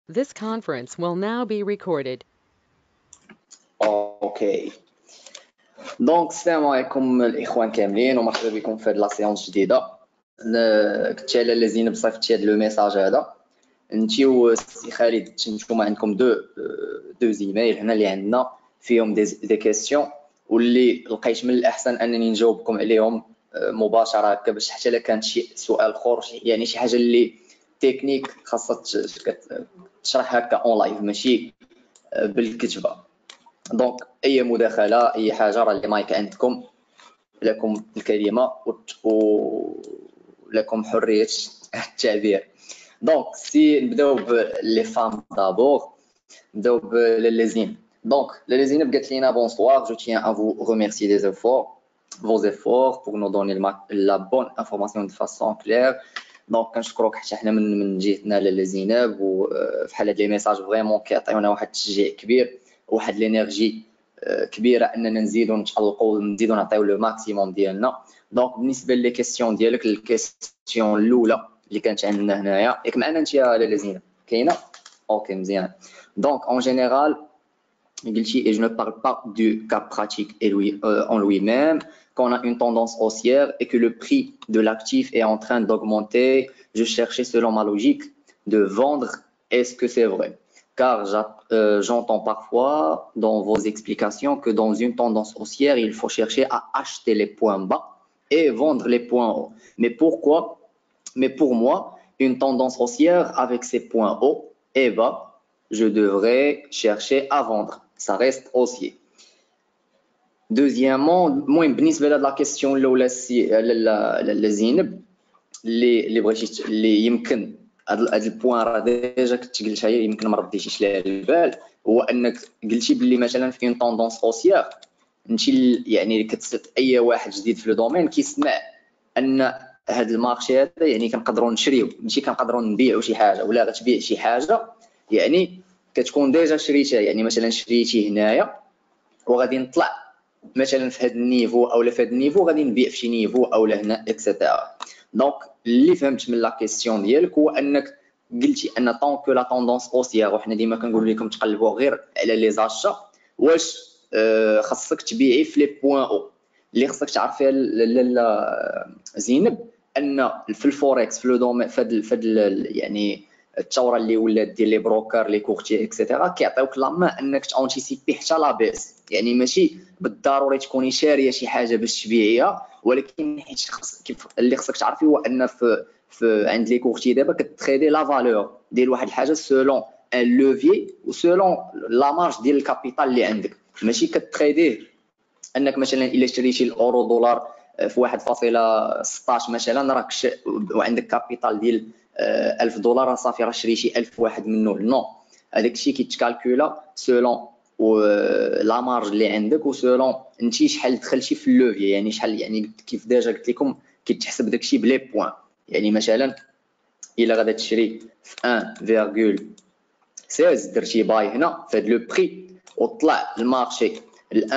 This conference will now be recorded. اوكي دونك السلام عليكم الاخوان كاملين ومرحبا بكم في هذه لا سيونس جديده. كنت على لازين بصيفط هذا لو ميساج هذا انتي وسي خالد. نتوما عندكم دو زيميل هنا اللي عندنا فيهم دي كيسيون واللي لقيت من الاحسن انني نجاوبكم عليهم مباشره هكا، باش حتى الا كانت شي سؤال اخر يعني شي حاجه اللي تكنيك خاصها تشرح هكا اون لايف ماشي بالكتابه. دونك اي مداخله اي حاجه راه المايك عندكم، لكم الكلمه ولكم حريه التعبير. دونك سي نبداو بلي فام دابور، نبداو بليزين. دونك ليزين قالت لينا بونسوار، جو تيان ا فو remercier des efforts vos efforts pour nous donner la bonne information de façon claire. دونك كنشكروك حتى حنا من جهتنا لاله زينب، وفحال هاد لي ميساج فريمون كيعطيونا واحد التشجيع كبير، واحد لينيرجي كبيره اننا نزيدو نتالقوا ونزيدو نعطيو لو ماكسيموم ديالنا. دونك بالنسبه لي كيسيون ديالك، الكيسيون الاولى اللي كانت عندنا هنايا، ياك معنا انت يا لاله زينب كاينه؟ اوكي مزيان. دونك اون جينيرال et je ne parle pas du cas pratique en lui-même, qu'on a une tendance haussière et que le prix de l'actif est en train d'augmenter. Je cherchais selon ma logique de vendre. Est-ce que c'est vrai? Car j'entends parfois dans vos explications que dans une tendance haussière, il faut chercher à acheter les points bas et vendre les points hauts. Mais pourquoi? Mais pour moi, une tendance haussière avec ses points hauts et bas, je devrais chercher à vendre. Ça reste haussier. Deuxièmement, moi, بالنسبة لهاد لا كيسيون الأولى لزينب اللي بغيتي اللي يمكن هاد البوان راه ديجا كنت قلتها هي، يمكن ما رديتيش ليها البال، هو انك قلتي باللي مثلا في اون طوندونس هوسيير انت يعني كتسد اي واحد جديد في لو دومين كيسمع ان هاد المارشي هذا يعني كنقدروا نشريو ماشي كنقدروا نبيعوا شي حاجه ولا غتبيع شي حاجه، يعني كتكون ديجا شريتها. يعني مثلا شريتي هنايا وغادي نطلع مثلا في هذا النيفو اولا في هذا النيفو غادي نبيع في شي نيفو اولا هنا اكسيتيرا. دونك اللي فهمت من لا كيسيون ديالك هو انك قلتي ان طونك لا طوندونس اوسيير، وحنا ديما كنقول لكم تقلبوا غير على لي زاشا، واش خاصك تبيعي في لي بوين او. اللي خاصك تعرفيها لاله زينب ان في الفوركس في لو دومين فهاد يعني الثوره اللي ولات ديال لي بروكر لي كورتي اكسيتيرا كيعطيوك لا مان انك تانتيسيبي حتى لا بيس. يعني ماشي بالضروري تكوني شاريه شي حاجه باش تبيعيها، ولكن حيت كيف اللي خصك تعرفي هو ان في عند لي كورتي دابا كتريدي لا فالور ديال واحد الحاجه سولون ان لوفي وسولون لا مارج ديال الكابيتال اللي عندك، ماشي كتريديه انك مثلا الا شريتي الاورو دولار في 1.16 مثلا راك وعندك كابيتال ديال 1000 دولار صافي راه شريتي 1000 واحد منه. نو، هذاك الشيء كيتكالكولا سولون لا مارج اللي عندك وسولون انت شحال دخلتي في اللوفي، يعني شحال، يعني كيف ديجا قلت لكم كيتحسب داكشي بلي بوين. يعني مثلا الا غادا تشري في 1.16 درتي باي هنا في هذا لو بري وطلع المارشي ل 1.1650،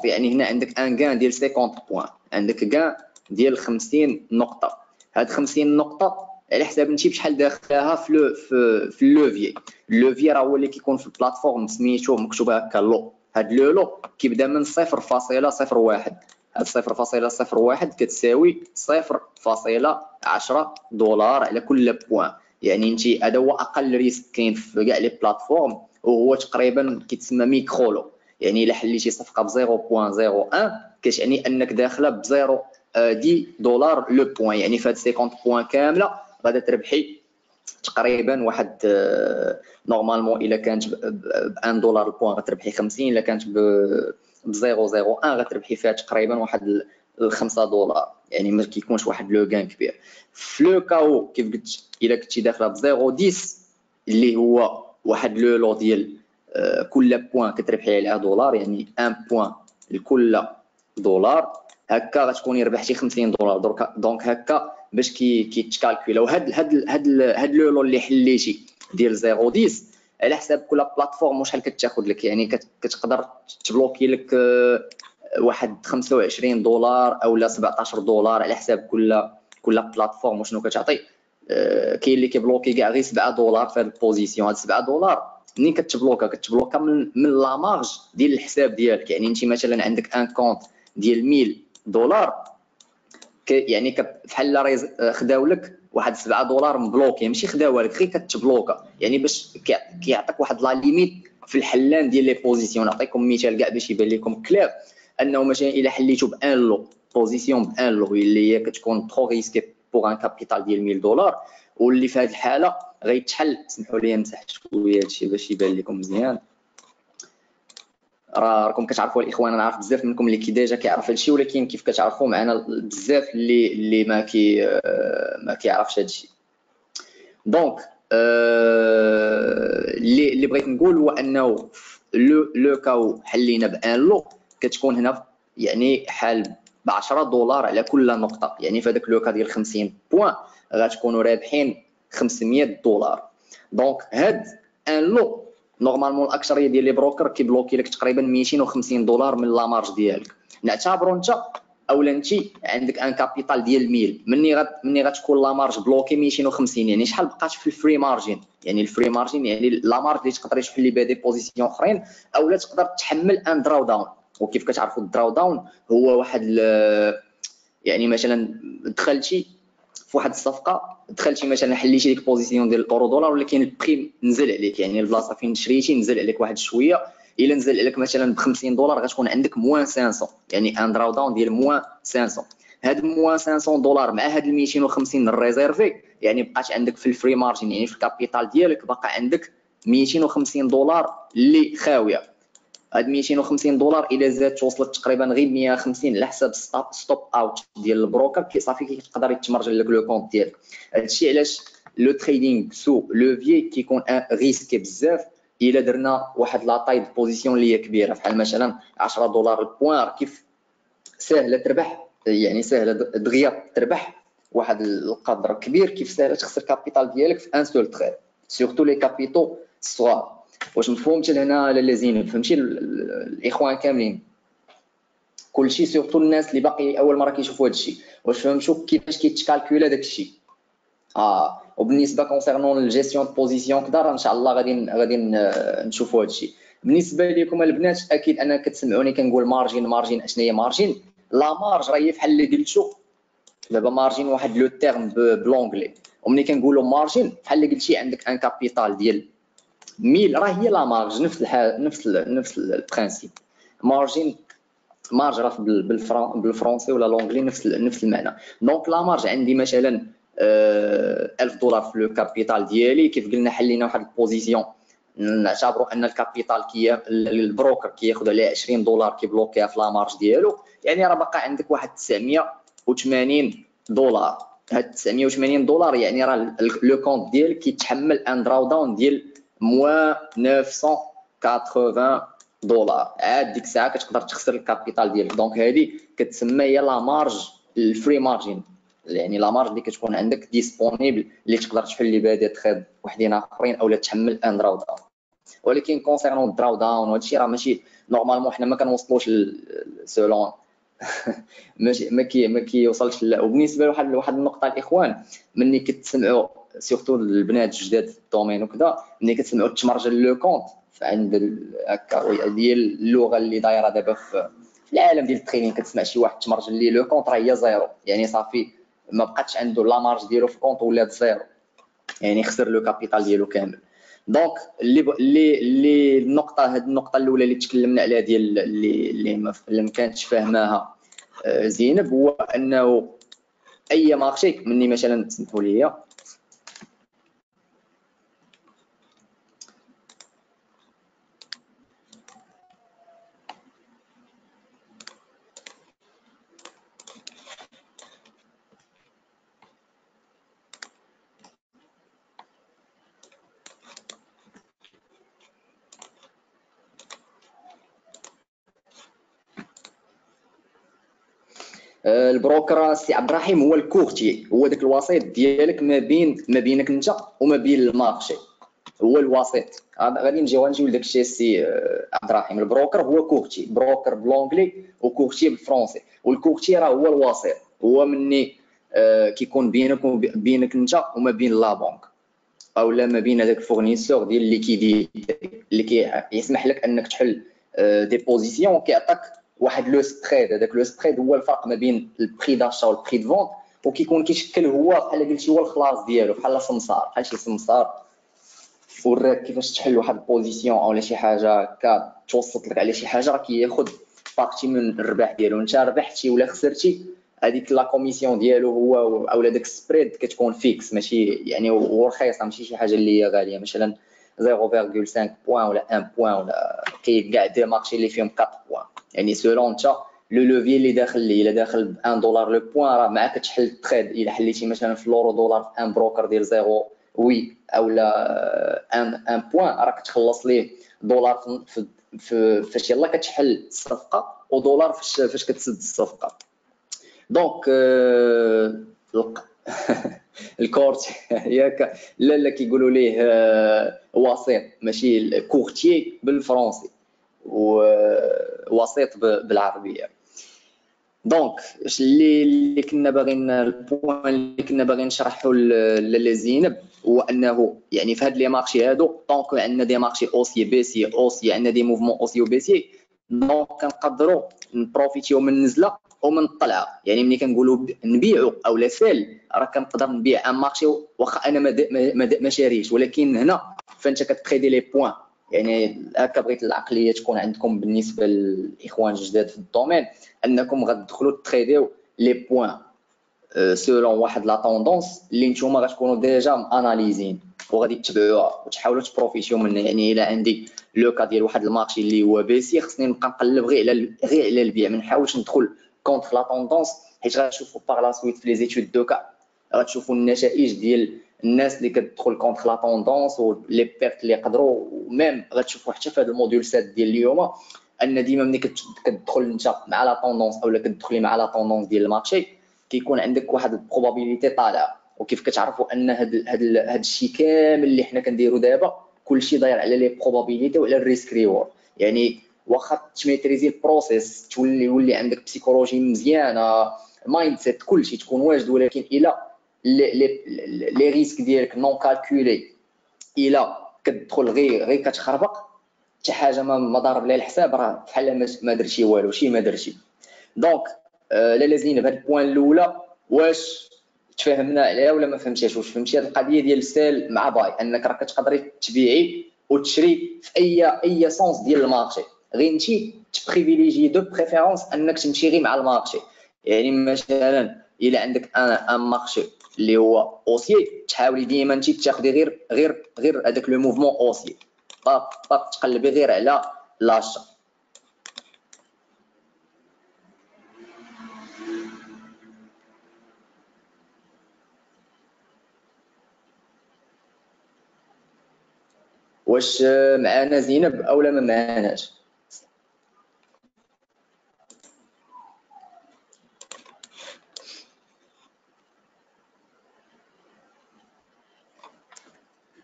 يعني هنا عندك ان غان ديال 50 بوين، عندك غان ديال 50 نقطه. هاد 50 نقطه على حساب انت بشحال داخلها في اللوفي. اللوفي راه هو اللي كيكون في البلاتفورم سميتو مكتوب هكا لو. هاد لو كيبدا من 0.01. هاد 0.01 كتساوي 0.10 دولار على كل بوين. يعني انت هذا هو اقل ريسك كاين في كاع لي بلاتفورم، وهو تقريبا كيتسمى ميكرولو. يعني الا حليتي صفقه ب 0.01 كتعني انك داخله ب 10 دولار لو بوين. يعني في هاد 50 بوين كامله غادا تربحي تقريبا واحد نورمالمون الا كانت ب 1 دولار البوين غتربحي 50، الا كانت ب 0.01 غتربحي فيها تقريبا واحد 5 دولار. يعني ما كيكونش واحد لو غان كبير. في لو كاو كيف قلت الا كنتي داخله ب 0.10 اللي هو واحد لو لو ديال كل بوين كتربحي عليها دولار، يعني 1 بوين لكل دولار، هكا غتكوني ربحتي 50 دولار. دونك هكا باش كيتكالكولاو هاد لو لو اللي حليتي ديال 0.10 على حساب كل بلاتفورم وشحال كتاخذ لك. يعني كتقدر تبلوكي لك واحد 25 دولار اولا 17 دولار على حساب كل بلاتفورم وشنو كتعطي. كاين اللي كيبلوكي كاع غير 7 دولار في هذه البوزيسيون. هاد 7 دولار منين كتبلوكا من لا مارج ديال الحساب ديالك. يعني انت مثلا عندك ان كونت ديال 1000 دولار، يعني بحال خداو لك واحد 7 دولار مبلوكي، ماشي خداوها لك غير كتبلوكا، يعني باش كيعطيك واحد لا ليميت في الحلان ديال لي بوزيسيون. نعطيكم مثال كاع باش يبان لكم كلير، انه مثلا الا حليتو بان لو بوزيسيون بان لو اللي هي كتكون ترو ريسكي بوغ ان كابيتال ديال 1000 دولار، واللي في هذه الحاله غيتحل. سمحوا لي نمسح شويه هادشي باش يبان لكم مزيان. راكم كتعرفوا الاخوان، انا عارف بزاف منكم اللي ديجا كيعرف هادشي، ولكن كيف كتعرفوا معنا بزاف اللي ما كيعرفش هادشي. دونك اللي بغيت نقول هو انه لو كاو حلينا بان لو كتكون هنا يعني حال ب 10 دولار على كل نقطه. يعني في هذاك لو كا ديال 50 بوين غتكونوا رابحين 500 دولار. دونك هاد ان لو نورمالمون الاكثريه ديال لي بروكر كيبلوكي لك تقريبا 250 دولار من لا مارج ديالك. نعتبروا انت اولا انت عندك ان كابيتال ديال 1000، مني غتكون لا مارج بلوكي 250، يعني شحال بقات في الفري مارجين؟ يعني الفري مارجين يعني لا مارج اللي تقدر تحل بها دي بوزيسيون اخرين، اولا تقدر تحمل ان دراو داون. وكيف كتعرفوا الدراو داون هو واحد يعني مثلا دخلتي في واحد الصفقه، دخلتي مثلا حليتي ديك بوزيسيون ديال الاورو دولار، ولكن البريم نزل عليك، يعني البلاصه فين شريتي نزل عليك واحد شويه. الا نزل عليك مثلا ب 50 دولار غتكون عندك موان 500، يعني ان دراو داون ديال موان 500. هاد موان 500 دولار مع هاد 250 الريزيرفي، يعني بقات عندك في الفري مارجين، يعني في الكابيتال ديالك باقا عندك 250 دولار اللي خاويه. هاد 250 دولار الى زادت وصلت تقريبا غير 150 على حساب ستوب اوت ديال البروكر، صافي كيقدر يتمرجل لك لو كونت ديالك. هادشي علاش لو تريدينغ سو لوفيي كيكون ريسكي بزاف. الا درنا واحد لا طاي بوزيسيون اللي هي كبيره بحال مثلا 10 دولار البوان، كيف ساهله تربح، يعني ساهله دغيا تربح واحد القدر كبير، كيف ساهله تخسر كابيتال ديالك في ان سول تريد، سورتو لي كابيتو صغار. واش مفهومش لهنا لاله زينب؟ فهمتي الاخوان كاملين كلشي، سورتو الناس اللي باقي اول مره كيشوفوا هادشي، واش فهمتوا كيفاش كيتكالكولا داكشي؟ وبالنسبه كونسيرنون الجيستيون بوزيسيون كدا ان شاء الله غادي نشوفوا هادشي. بالنسبه لكم البنات اكيد انا كتسمعوني كنقول مارجين اشنو هي مارجين؟ لا مارج راه هي بحال اللي قلتو دابا مارجين واحد لو تيرم بلونغلي، وملي كنقولوا مارجين بحال اللي قلتي عندك ان كابيتال ديال 1000 راه هي لا مارج نفس البرانسيپ. مارج راه بالفرنسي ولا لونغلي نفس المعنى. دونك لا مارج عندي مثلا 1000 دولار في لو كابيتال ديالي، كيف قلنا حلينا واحد البوزيسيون، نعتبروا ان الكابيتال البروكر كياخذ عليه 20 دولار كيبلوكيها في لا مارج ديالو، يعني راه باقا عندك واحد 980 دولار. هاد 980 دولار يعني راه لو كونت ديالك كيتحمل ان دراو داون ديال موان 980 دولار. عاد ديك الساعه كتقدر تخسر الكابيتال ديالك. دونك هذه كتسمى هي لا مارج الفري مارجين، يعني لا مارج اللي كتكون عندك ديسپونيبل اللي تقدر تحل بها دي تريد وحدين اخرين اولا تحمل ان دراو داون. ولكن كونسيرنون الدراو داون وهادشي راه ماشي نورمالمون حنا ما كنوصلوش سولون ماشي ما كيوصلش. وبالنسبه لواحد النقطه الاخوان، ملي كتسمعوا سورتو البنات الجداد في الدومين وكذا، ملي كتسمعوا تمرجل لو كونت فعند هكا ديال اللغه اللي دايره دابا في العالم ديال الترينين، كتسمع شي واحد تمرجل ليه لو كونت راه هي زيرو، يعني صافي ما بقاتش عنده لا مارج ديالو في الكونت ولات زيرو، يعني خسر لو كابيتال ديالو كامل. دونك اللي هاد النقطه الاولى اللي تكلمنا عليها ديال اللي ما كانتش فاهماها زينب، هو انه اي مارشي مني مثلا تسمحوا لي البروكر سي عبد الرحيم هو الكورتي، هو داك الوسيط ديالك ما بينك انت وما بين المارشي، هو الوسيط. غادي نجيو لداك الشيء سي عبد الرحيم. البروكر هو كورتي، بروكر بلونغلي وكورتي بالفرنسي، والكورتي راه هو الوسيط، هو مني كيكون بينك انت وما بين لا بنك اولا ما بين هذاك الفورنيسور ديال الليكيديتي اللي كيسمح لك انك تحل دي بوزيسيون وكيعطيك واحد لو ستريد. هذاك لو ستريد هو الفرق ما بين البري داشا والبري دو فونت، وكيكون كيشكل هو بحال قلتي هو الخلاص ديالو، بحال سمسار، بحال شي سمسار وراك كيفاش تحل واحد البوزيسيون اولا شي حاجه هكا توسط لك على شي حاجه، راه كياخذ بارتي من الربح ديالو. انت ربحتي ولا خسرتي هذيك لا كوميسيون ديالو هو اولا داك السبريد كتكون فيكس، ماشي يعني ورخيصه، ماشي شي حاجه اللي هي غاليه، مثلا 0.5 بوان ولا 1 بوان، ولا كاين كاع دي مارشي اللي فيهم 4 بوان. يعني سولون انت لو لوفي اللي داخل ليه، الا داخل ب 1 دولار لو بوان راه معاك تحل التريد. الا حليتي مثلا في لورو دولار في ان بروكر ديال 0 وي اولا ان بوان، راك تخلص ليه دولار في فاش يلاه كتحل الصفقه، ودولار فاش كتسد الصفقه. دونك الكورت ياك لا كيقولوا ليه وسيط، ماشي كورتيي بالفرنسي ووسيط بالعربيه. دونك اللي كنا باغيين البوان اللي كنا باغيين نشرحوا لزينب هو انه يعني في هاد لي مارشي هادو طونك عندنا دي مارشي اوسي بيسي اوسي، عندنا دي موفمون اوسي وبيسي، دونك كنقدروا نبروفيتيو من النزله ومن الطلعه. يعني ملي كنقولوا نبيعوا او لا سيل، راه كنقدر نبيع ان مارشي واخا انا ما شاريش، ولكن هنا فانت كتريدي لي بوين. يعني هكا بغيت العقليه تكون عندكم بالنسبه للاخوان الجداد في الدومين، انكم غتدخلوا تريديو لي بوين سولون واحد لا طوندونس اللي نتوما غتكونوا ديجا اناليزين وغادي تتبعوها وتحاولوا تبروفيتيو منها. يعني الا عندي لو كا ديال واحد المارشي اللي هو بيسي، خصني نبقى نقلب غير على البيع، ما نحاولش ندخل كونتر لا طوندونس، حيت غتشوفوا باغ لا سويت في لي زيتود دوكا غتشوفوا النتائج ديال الناس اللي كتدخل كونتر لا طوندونس ولي بيرت اللي يقدروا. وميم غتشوفوا حتى في هذا الموديول 7 ديال اليوم ان ديما ملي كتدخل انت مع لا طوندونس اولا كتدخلي مع لا طوندونس ديال المارشي، كيكون عندك واحد البروبابيليتي طالعه. وكيف كتعرفوا ان هاد الشيء كامل اللي حنا كنديروا دابا كلشي داير على لي بروبابيليتي وعلى الريسك ريورد. يعني واخا تميتريزي البروسيس يولي عندك بسيكولوجي مزيانه، مايند سيت، كلشي تكون واجد، ولكن الا لي ريسك ديالك نون كالكولي، الا كتدخل غير كتخربق حتى حاجه ما ضارب لها الحساب، راه بحال ما درتي والو، شي ما درتي. دونك لاله زينب هاد البوان الاولى واش تفاهمنا عليها ولا ما فهمتيهاش؟ واش فهمتي هاد القضيه ديال السيل مع باي، انك راك تقدري تبيعي وتشري في اي سونس ديال المارشي، غير انت تبريفيليجي دو بريفيرونس انك تمشي غير مع المارشي. يعني مثلا الا عندك ان مارشي اللي هو اوسي، تحاولي ديما انت تاخذي غير هذاك لو موفمون اوسي، طاب تقلبي غير على لاشا. واش معنا زينب اولا ما معناش؟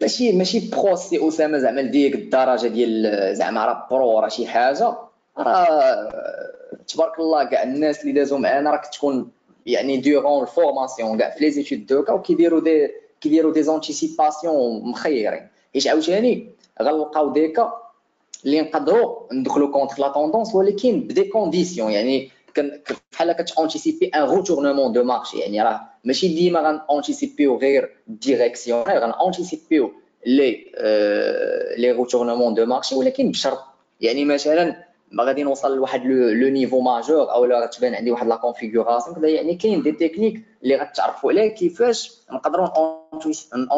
ماشي برو سي اسامه زعما لديك الدرجه ديال زعما راه برو، راه شي حاجه، راه تبارك الله كاع الناس اللي دازوا معانا راك تكون يعني ديغون الفورماسيون كاع في لي زيتود دوكا وكيديروا دي زونتيسيباسيون مخيرين. حيت عاوتاني غنلقاو ديكا اللي نقدروا ندخلوا كونتر لا طوندونس، ولكن بدي كونديسيون. يعني بحال كتانتيسيبي ان روتورنمون دو مارشي، يعني راه ماشي ديما غانتيسيبيو غير ديريكسيونيل، غانتيسيبيو لي روتورنمون دو مارشي، ولكن بشرط. يعني مثلا ما غادي نوصل لواحد لو نيفو ماجور او لا غتبان عندي واحد لا كونفيغوراسيون كذا. يعني كاين دي تكنيك اللي غتعرفوا عليه كيفاش نقدروا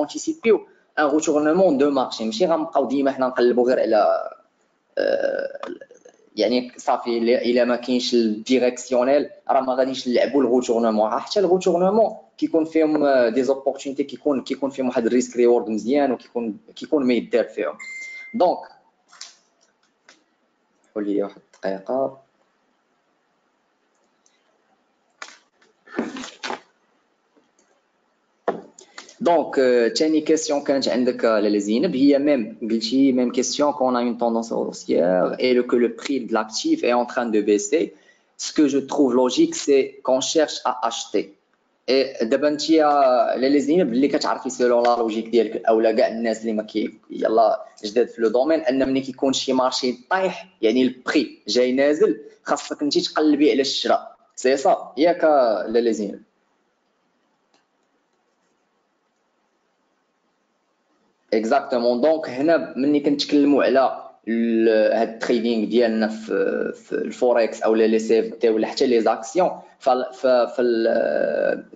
انتيسيبيو ان روتورنمون دو مارشي. ماشي غنبقاو ديما حنا نقلبوا غير على يعني صافي الا ما كاينش الديريكسيونيل راه ما غاديش نلعبوا الروتورنمون. حتى الروتورنمون كيكون فيهم دي زوبورتونيتي، كيكون فيهم واحد الريسك ريورد مزيان، وكيكون ما يدار فيهم. دونك قول لي واحد الدقيقه. دونك ثاني كيسيون كانت عندك لاله زينب هي ميم قلتي ميم كيسيون كون a une tendance haussière et que le prix de l'actif est en train de baisser. Ce que je trouve logique c'est qu'on cherche à acheter. دابا انت لاله زينب اللي كتعرفي سولون لا لوجيك ديالك اولا كاع الناس اللي ما يلا جداد في لو دومين، ان ملي كيكون شي مارشي طايح يعني البري جاي نازل، خاصك انت تقلبي على الشراء. سي صا ياك لاله زينب؟ اكزاكتومون. دونك هنا ملي كنتكلموا على هاد التريدينغ ديالنا في الفوركس او لي سي اف تي ولا حتى لي زاكسيون،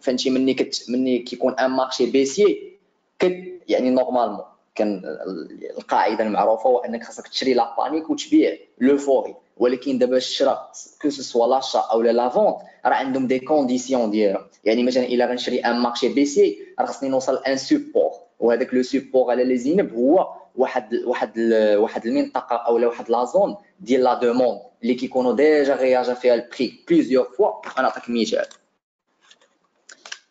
فانت ملي كيكون ان مارشي بيسيي يعني نورمالمون كان القاعده المعروفه هو انك خاصك تشري لا بانيك وتبيع لو فوري. ولكن دابا الشراء كو سوا لاشا او لا فونت راه عندهم دي كونديسيون ديالهم. يعني مثلا الا غنشري ان مارشي بيسيي راه خصني نوصل ان سوبور، وهذاك لو سوبور على لي زينب هو واحد المنطقه اولا واحد لا زون ديال لا دوموند اللي كيكونوا ديجا غياجا فيها البري بليزيور فوا. غنعطيك مثال،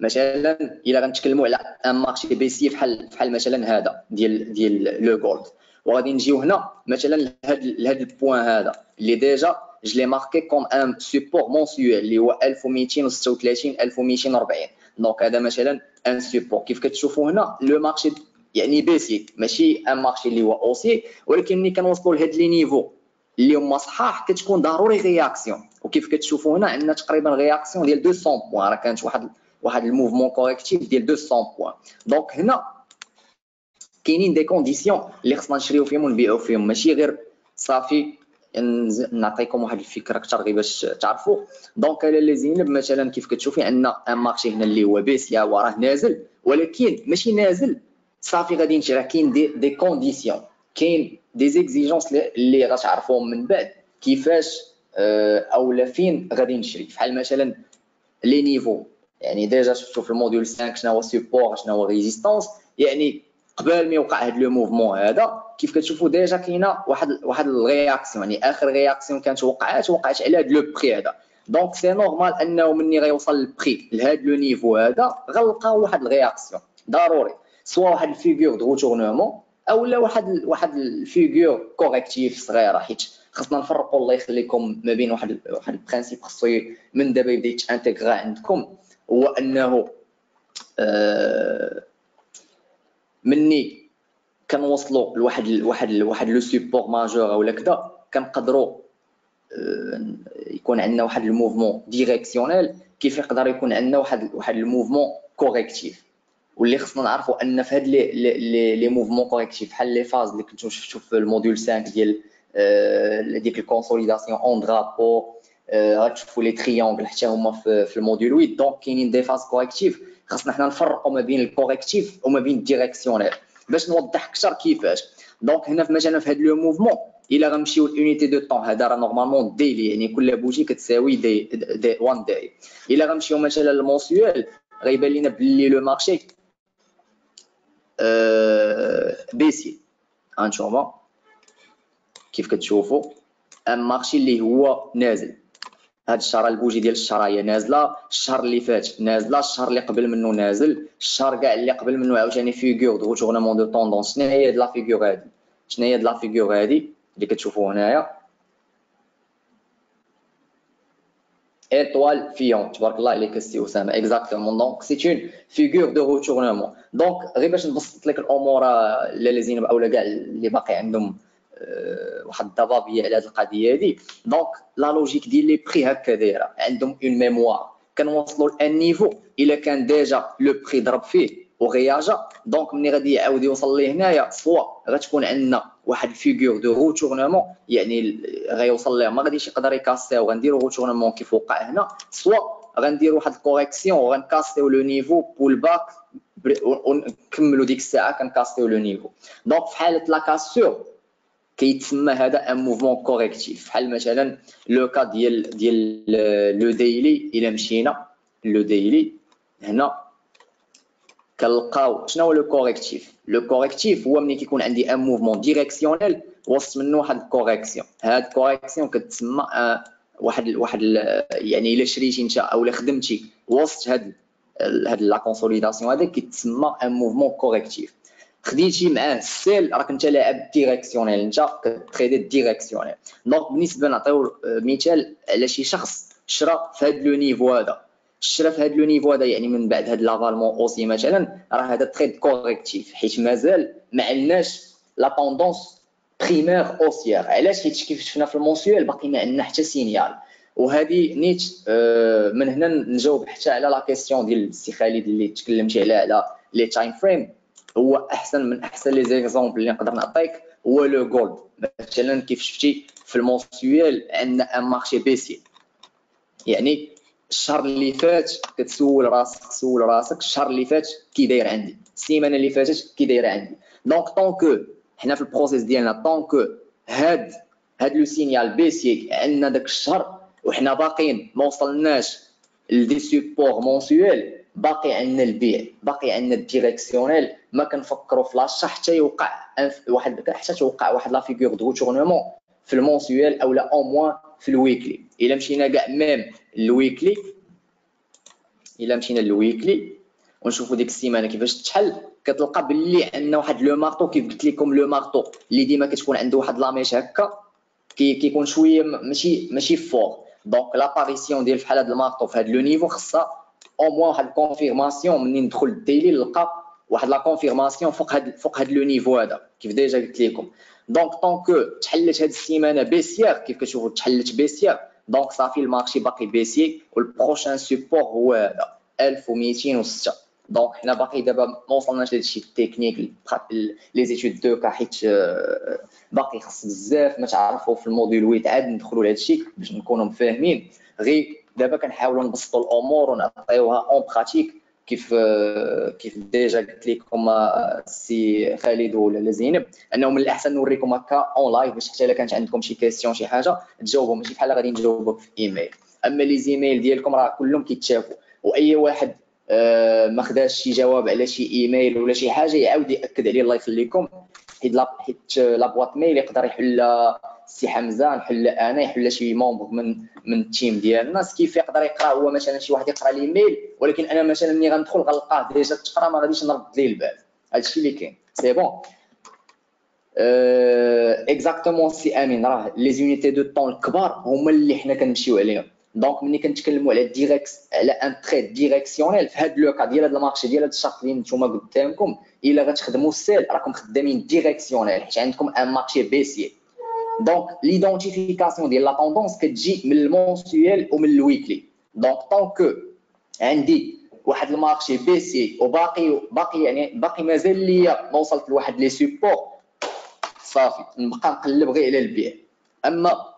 مثلا الا غنتكلموا على ان مارشي بيسي بحال مثلا هذا ديال لو جولد، وغادي نجيو هنا مثلا لهاد البوين هذا اللي ديجا جو لي ماركي كوم ان سوبور مونسيوال اللي هو 1236 1240. دونك هذا مثلا ان سوبور. كيف كتشوفوا هنا لو مارشي يعني بيسي ماشي ان مارشي اللي هو اوسي، ولكن ملي كنوصلوا لهاد لي نيفو اللي هما صحاح كتكون ضروري رياكسيون. وكيف كتشوفوا هنا عندنا تقريبا رياكسيون ديال 200 بوين، راه كانت واحد الموفمون كوريكتيف ديال 200 بوين. دونك هنا كاينين دي كونديسيون اللي خصنا نشريو فيهم ونبيعو فيهم، ماشي غير صافي نعطيكم واحد الفكره اكثر غير باش تعرفوا. دونك لاله زينب مثلا كيف كتشوفي عندنا ان مارشي هنا اللي هو بيسيا وراه نازل، ولكن ماشي نازل صافي غادي نشري، كاين دي كونديسيون، كاين دي زيكزيجونس اللي غتعرفوهم من بعد كيفاش اولا فين غادي نشري. بحال مثلا لي نيفو، يعني ديجا شفتوا في الموديول 5 شنو هو سيبور شنو هو ريزيستانس. يعني قبل ما يوقع هذا لو موفمون هذا كيف كتشوفوا ديجا كاينه واحد الرياكسيون، يعني اخر رياكسيون كانت وقعت على هذا لو بري هذا. دونك سي نورمال انه مني غيوصل البري لهذا لو نيفو هذا غنلقاو واحد الرياكسيون ضروري، سواء واحد الفيغور دو روتورنمون اولا واحد الفيغور كوريكتيف صغيره. حيت خصنا نفرقوا الله يخليكم ما بين واحد البرانسيب خصو من دابا يبدا يتانتيغرا عندكم، هو انه مني كنوصلوا لواحد لو سوبور ماجور اولا كذا كنقدروا يكون عندنا واحد الموفمون ديريكسيونيل، كيف يقدر يكون عندنا واحد الموفمون كوريكتيف. واللي خصنا نعرفوا ان في هاد لي موفمون كوريكتيف بحال لي فاز اللي كنتو شفتوا في الموديول 5 ديال ديك الكونسوليداسيون اون درابو، غتشوفوا لي تريونغل حتى هما في الموديول 8. دونك كاينين دي فاز كوريكتيف، خصنا حنا نفرقوا ما بين الكوريكتيف وما بين الديريكسيونيل باش نوضح اكثر كيفاش. دونك هنا مثلا في هاد لو موفمون الا غنمشيو لونيتي دو طون، هذا راه نورمالمون ديلي يعني كل بوجي كتساوي دي 1 داي. الا غنمشيو مثلا للمونسيوال غيبان لينا بلي لو مارشي بيسي. هانتوما كيف كتشوفوا ان مارشي اللي هو نازل. هاد الشهر البوجي ديال الشهر هي نازله، الشهر اللي فات نازله، الشهر اللي قبل منه نازل، الشهر كاع اللي قبل منه عاوتاني فيغور دو روتورنمون دو طوندونس. شنو هي هاد لا فيغور هادي؟ شنو هي هاد لا فيغور هادي اللي كتشوفوا هنايا؟ étoile fion تبارك الله عليك السي اسامه. اكزاكتومون. دونك سي اون فيغور دو روتورنمون. دونك غير باش نبسط لك الامور لاله زينب اولا كاع اللي باقي عندهم واحد الضبابيه على هذه القضيه هذه. دونك لا لوجيك ديال لي بري هكا دايره، عندهم اون ميموار. كنوصلوا لان نيفو الا كان ديجا لو بري ضرب فيه وغياجا، دونك ملي غادي يعاود يوصل ليه هنايا سوا غتكون عندنا واحد الفيغور دو روتورنمون، يعني غيوصل ليه ما غاديش يقدر يكاسيو، غنديروا روتورنمون كيف وقع هنا، سوا غنديروا واحد الكوريكسيون وغنكاسيو لو نيفو بول باك ونكملوا ديك الساعه كنكاسيو لو نيفو. دونك في حاله لا كاسور كيتسمى هذا ان موفمون كوريكتيف. بحال مثلا لو كا ديال لو ديلي. الا مشينا لو ديلي هنا كنلقاو شنو هو لو كوريكتيف. لو كوريكتيف هو ملي كيكون عندي ان موفمون ديريكسيونيل وسط منه واحد الكوريكسيون. هاد الكوريكسيون كتسمى واحد يعني الا شريتي انت او خدمتي وسط هاد لا كونسوليداسيون هذا كيتسمى ان موفمون كوريكتيف. خديتي معاه السيل راك انت لاعب ديريكسيونيل، انت كتريدي ديريكسيونيل. دونك بالنسبه نعطيو مثال على شي شخص شرا في هذا لو نيفو هذا شرا في هذا لو نيفو هذا، يعني من بعد هذا لافالمون اوسي مثلا، راه هذا تريد كوريكتيف، حيت مازال ما عندناش لا طوندونس بريمير اوسيير. علاش؟ حيت كيف شفنا في المونسيوال باقي ما عندنا حتى سينيال. وهذه نيت من هنا نجاوب حتى على لا كيسيون ديال السي خالد اللي تكلمتي على لي تايم فريم. هو احسن من احسن لي زيكزامبل اللي نقدر نعطيك هو لو جولد مثلا. كيف شفتي في المونسيوال عندنا ان مارشي بيسي، يعني الشهر اللي فات كتسول راسك الشهر اللي فات كي داير عندي، السيمانه اللي فاتت كي دايره عندي. دونك طونكو حنا في البروسيس ديالنا طونكو هاد لو سينيال بيسي عندنا داك الشهر وحنا باقيين ما وصلناش لدي سوبور مونسيوال، باقي عندنا البيع، باقي عندنا الديريكسيونيل. ما كنفكروا في لاشا حتى يوقع حتى توقع واحد لا فيغور دو تورنمون في المونسيوال او لا او موان في الويكلي. الا مشينا كاع ميم الويكلي، الا مشينا للويكلي ونشوفوا ديك السيمانه كيفاش تحل، كتلقى باللي عندنا واحد لو مارطو. كيف قلت لكم لو مارطو اللي ديما كتكون عنده واحد لاميش هكا كيكون شويه ماشي فور. دونك لاباريسيون ديال فحال هذا المارطو في هذا لو نيفو خصها او موان واحد الكونفيرماسيون. منين ندخل الديلي نلقى واحد لا كونفيرماسيون فوق هذا لو نيفو هذا كيف ديجا قلت لكم. دونك طونكو تحلت هذه السيمانه بيسير كيف كتشوفوا تحلت بيسير، دونك صافي المارشي باقي بيسي والبروشان سوبور هو هذا 1206. دونك حنا باقي دابا ما وصلناش لهادشي التكنيك لي زيتود دو كا، حيت باقي خص بزاف ما تعرفوا في الموديل 8 عاد ندخلوا لهادشي باش نكونوا فاهمين. غير دابا كنحاولوا نبسطوا الامور ونعطيوها اون براتيك كيف ديجا قلت لكم السي خالد ولا زينب، انه من الاحسن نوريكم هكا اون لايف باش حتى الا كانت عندكم شي كيسيون شي حاجه تجاوبوا، ماشي بحال غادي نجاوبوك في ايميل. اما لي زيميل ديالكم راه كلهم كيتشافوا، واي واحد ما خداش شي جواب على شي ايميل ولا شي حاجه يعاود ياكد عليه الله يخليكم، حيت لا بواط ميل يقدر يحل سي حمزه، نحل انا، يحل شي مومبر من التيم ديالنا. كيف يقدر يقرا هو مثلا شي واحد يقرا الايميل، ولكن انا مثلا ملي غندخل غنلقاه ديجا تقرا ما غاديش نرد ليه البال. هادشي اللي كاين سي بون. اكزاكتومون سي امين، راه لي زونيتي دو طون الكبار هما اللي حنا كنمشيو عليهم. دونك ملي كنتكلموا على ديريكس على ان تريد ديريكسيونيل في هذا لو كا ديال هذا المارشي ديال هذا الشرط اللي نتوما قدامكم، الا غتخدموا السيل راكم خدامين ديريكسيونيل حيت عندكم ان مارشي بيسي. دونك ليدونتيفيكاسيون ديال لا طوندونس كتجي من المونسيوال ومن الويكلي. دونك طونكو عندي واحد المارشي بيسي وباقي يعني باقي مازال ليا ما وصلت لواحد لي سوبور، صافي نبقى نقلب غير على البيع. اما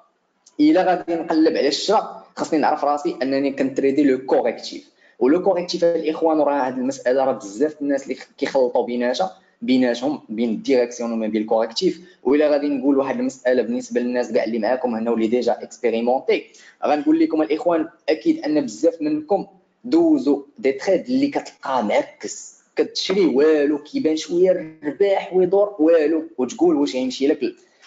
الا غادي نقلب على الشراء خاصني نعرف راسي انني كنتريدي لو كوريكتيف. ولو كوريكتيف الاخوان راه هذه المساله راه بزاف الناس اللي كيخلطوا بيناتهم بين الديريكسيون وما بين الكوريكتيف. وإلا غادي نقول واحد المساله بالنسبه للناس كاع اللي معاكم هنا واللي ديجا اكسبيريمونتي، غنقول لكم الاخوان اكيد ان بزاف منكم دوزوا دي تريد اللي كتلقاه معكس، كتشري والو كيبان شويه الرباح ويدور والو وتقول واش غيمشي لك.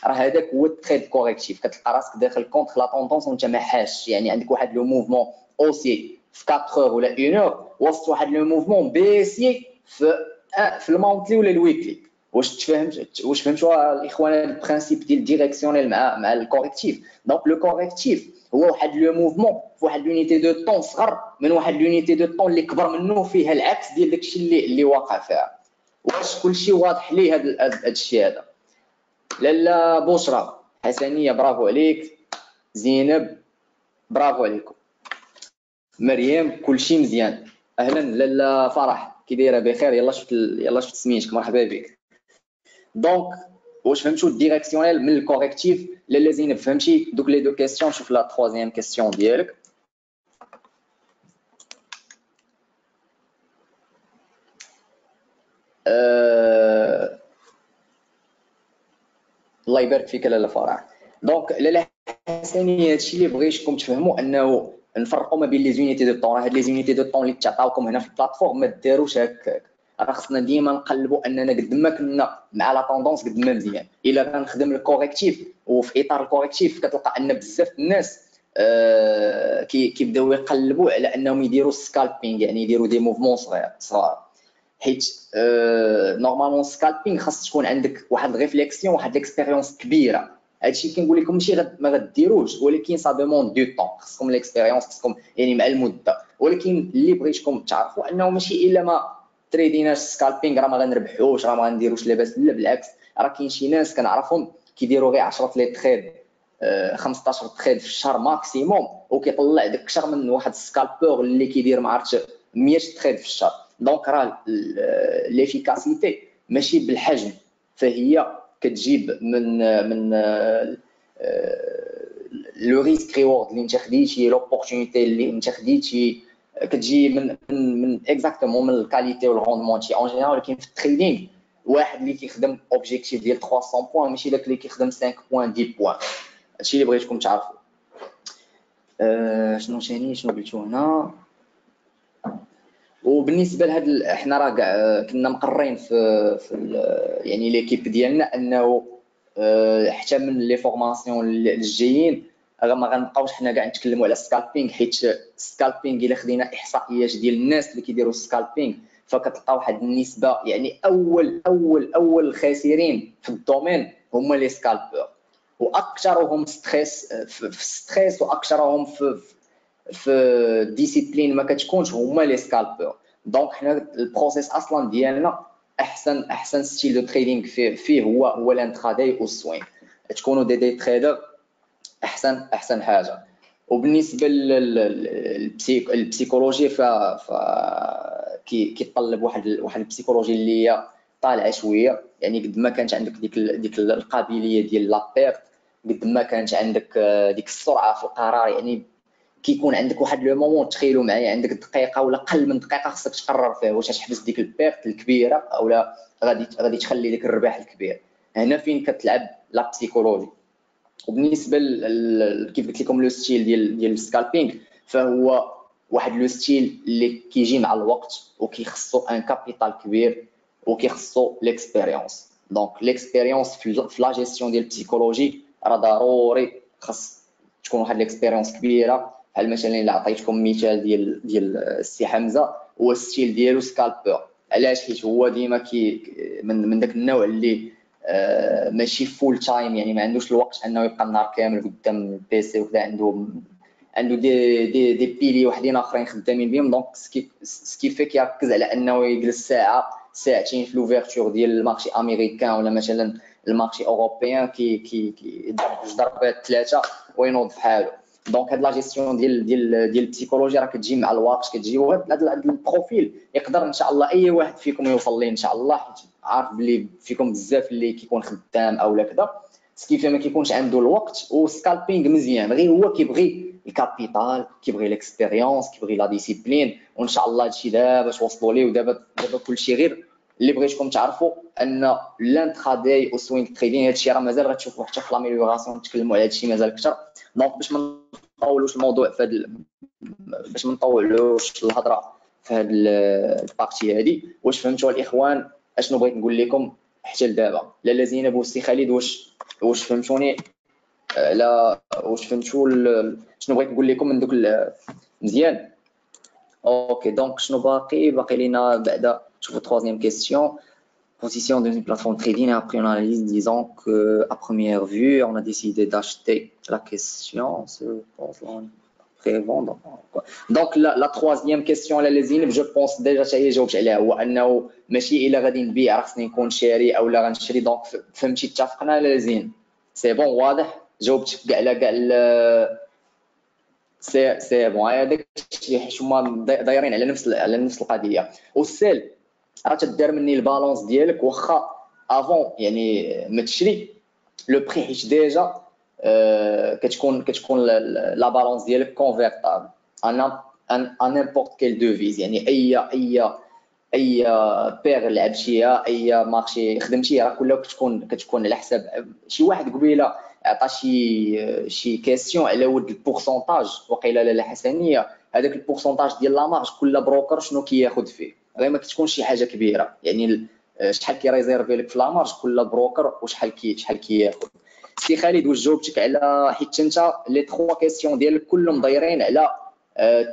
راه هذاك هو التريد كوريكتيف، كتلقى راسك داخل كونتر لا طوندونس وانت ما حاش، يعني عندك واحد لو موفمون اوسي في 4 اور ولا 1 اور، وسط واحد لو موفمون بيسي في المونتلي ولا الويكلي. واش فهمتوا الاخوان البرانسيپ ديال ديريكسيونيل مع الكوريكتيف؟ دونك لو كوريكتيف هو واحد لو موفمون في واحد لونيتي دو طون صغر من واحد لونيتي دو طون اللي كبر منه، فيها العكس ديال داكشي اللي واقع فيها. واش كلشي واضح ليه هذا الشيء هذا؟ لاله بشرى حسنيه برافو عليك، زينب برافو عليكم، مريم كلشي مزيان، اهلا. لاله فرح كي دايره بخير؟ يلا شفت سميتك، مرحبا بك. دونك واش فهمتوا الديريكسيونيل من الكوريكتيف؟ لاله زينب فهمتي دوك لي دو كيسيون؟ شوف لا تروازيام كيسيون ديالك. الله يبارك فيك لاله فرح. دونك لاله حسنيه هادشي اللي بغيتكم تفهموا انه نفرقوا ما بين لي زونيتي دو طون. هاد لي زونيتي دو طون اللي تعطاوكم هنا في البلاتفورم ما داروش هكاك، راه خصنا ديما نقلبوا اننا قد ما كنا مع لا طوندونس قد ما مزيان. الا غنخدم الكوريكتيف وفي اطار الكوريكتيف كتلقى ان بزاف الناس كيبداو يقلبوا على انهم يديروا سكالبينغ، يعني يديروا دي موفمون صغار، حيت نورمالمون سكالبينغ خاص تكون عندك واحد ريفليكسيون واحد ليكسبيريونس كبيره. هادشي كنقول لكم ماشي ما غديروش، ولكن سا دوموند دو طون، خصكم ليكسبيريونس، خصكم يعني مع المده. ولكن اللي بغيتكم تعرفوا انه ماشي الا ما تريديناش سكالبينغ راه ما غنربحوش، راه ما غنديروش لاباس. لا بالعكس، راه كاين شي ناس كنعرفهم كيديروا غير 10 لي تريد 15 تريد في الشهر ماكسيموم، وكيطلع داك اكثر من واحد السكالبور اللي كيدير ما عرفتش 100 تريد في الشهر. دونك راه ليفيكاسيتي ماشي بالحجم، فهي كتجيب من لو ريسك ريورد اللي انت خديتي، لوبورتونيتي اللي انت خديتي، كتجي من اكزاكتومون من الكاليتي والروندمون تي اون جينيرال. ولكن في التريدينغ واحد اللي كيخدم اوبجيكتيف ديال 300 بوان ماشي داك اللي كيخدم 5 بوان 10 بوان. هادشي اللي بغيتكم تعرفوا. شنو ثاني شنو قلتو هنا؟ وبالنسبه لهاد حنا راه كاع كنا مقرين في يعني ليكيب ديالنا انه حتى من لي فورماسيون الجايين راه ما غنبقاوش حنا كاع نتكلموا على السكالبينغ، حيت السكالبينغ الا خدينا احصائيات ديال الناس اللي كيديروا السكالبينغ فكتلقى واحد النسبه، يعني اول الخاسرين في الدومين هما لي سكالبور، واكثرهم ستريس في ستريس، واكثرهم في ديسيبلين ما كتكونش هما لي سكالبور. دونك حنا البروسيس اصلا ديالنا احسن ستيل دو تريدينغ فيه هو الانتراداي والسوين، تكونوا دي تريدر احسن حاجه. وبالنسبه للبسيكولوجي ف كيتطلب واحد البسيكولوجي اللي هي طالعه شويه، يعني قد ما كانت عندك ديك القابليه ديال لا بيرت، قد ما كانت عندك ديك السرعه في القرار. يعني كيكون عندك واحد لو مومون، تخيلوا معايا عندك دقيقه ولا قل من دقيقه خصك تقرر فيه واش تحبس ديك البيرت الكبيره او لا غادي تخلي ديك الربح الكبير. هنا فين كتلعب لا بسيكولوجي. وبالنسبه كيف قلت لكم لو ستيل ديال السكالبينغ، فهو واحد لو ستيل اللي كيجي مع الوقت وكيخصو ان كابيتال كبير وكيخصو ليكسبيريونس. دونك ليكسبيريونس في لا جيستيون ديال البسيكولوجي راه ضروري، خاص تكون واحد ليكسبيريونس كبيره. بحال مثلا الا عطيتكم مثال ديال السي حمزه، هو الستيل ديالو سكالبور. علاش؟ حيت هو ديما من داك النوع اللي ماشي فول تايم، يعني ما عندوش الوقت انه يبقى النهار كامل قدام البيسي وكذا، عنده دي بيلي وحدين اخرين خدامين بهم. دونك سكي في كيركز على انه يجلس ساعه ساعتين في لوفيرتور ديال المارشي امريكان ولا مثلا المارشي اوروبيان كي جوج ضربات ثلاثه وينوض في حاله. دونك هاد لا جيستيون ديال البسيكولوجي راه كتجي مع الوقت، كتجي وهاد البروفيل يقدر ان شاء الله اي واحد فيكم يوصل ليه ان شاء الله، حيت عارف بلي فيكم بزاف اللي كيكون خدام او لا كذا سكيفي ما كيكونش عنده الوقت. والسكالبينغ مزيان، غير هو كيبغي الكابيتال، كيبغي ليكسبيريونس، كيبغي لا ديسيبلين. وان شاء الله هادشي دابا توصلوا ليه. ودابا كلشي غير اللي بغيتكم تعرفوا ان لانتراداي وسوينغ تريدين هادشي راه مازال غتشوفوا حتى في لاميليوراسيون، نتكلموا على هادشي مازال اكثر. دونك باش ما نطولوش الموضوع في هاد باش ما نطولوش الهضره في هاد البارتي هادي، واش فهمتوا الاخوان اشنو بغيت نقول لكم حتى لدابا؟ لاله زينب والسي خالد واش فهمتوني؟ لا واش فهمتوا شنو بغيت نقول لكم من دوك مزيان؟ اوكي. دونك شنو باقي لينا بعدا؟ شوفوا troisième question. Position d'une plateforme trading, et après on analyse, disons que à première vue on a décidé d'acheter. La question se pose prévendre. Donc la troisième question على لازين جو بونس ديجا حتى هي جاوبت عليها، هو انه ماشي الا غادي نبيع خصني نكون شاري او لا غنشري. دونك فهمتي اتفقنا على لازين؟ سي بون واضح؟ جاوبت كاع سي بون. هذاك الشيء حيت هما دايرين على نفس القضيه. والسيل راه تدار مني البالونس ديالك واخا افون يعني ما تشري لو بري، حيت ديجا كتكون لا بالونس ديالك كونفيرطابل ان نيمبورط كيل دوفيز. يعني اي بير لعبتيها، اي مارشي خدمتيه، راه كلها كتكون على حساب. شي واحد قبيله عطى شي كيسيون على ود البورسونتاج، وقيله لاله حسنيه هذاك البورسونتاج ديال لا مارج كل بروكر شنو كياخذ فيه. غير ما كتكونش شي حاجه كبيره، يعني شحال كيريزيرفي لك في لا مارج كل بروكر وشحال كياخذ. سي خالد واش جاوبتك على حيت انت لي 3 كيسيون ديالك كلهم دايرين على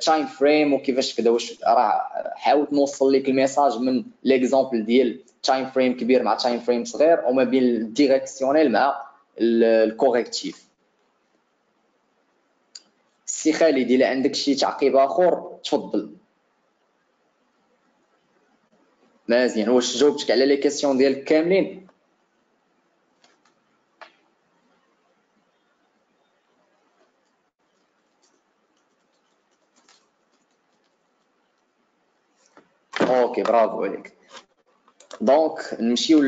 تايم فريم وكيفاش كذا؟ واش راه حاولت نوصل لك الميساج من ليكزامبل ديال تايم فريم كبير مع تايم فريم صغير وما بين الديريكسيونيل مع الكوريكتيف. سي خالد الا عندك شي تعقيب اخر تفضل. مزيان، واش جاوبتك على لي كيسيون ديالك كاملين؟ اوكي برافو عليك. دونك نمشيو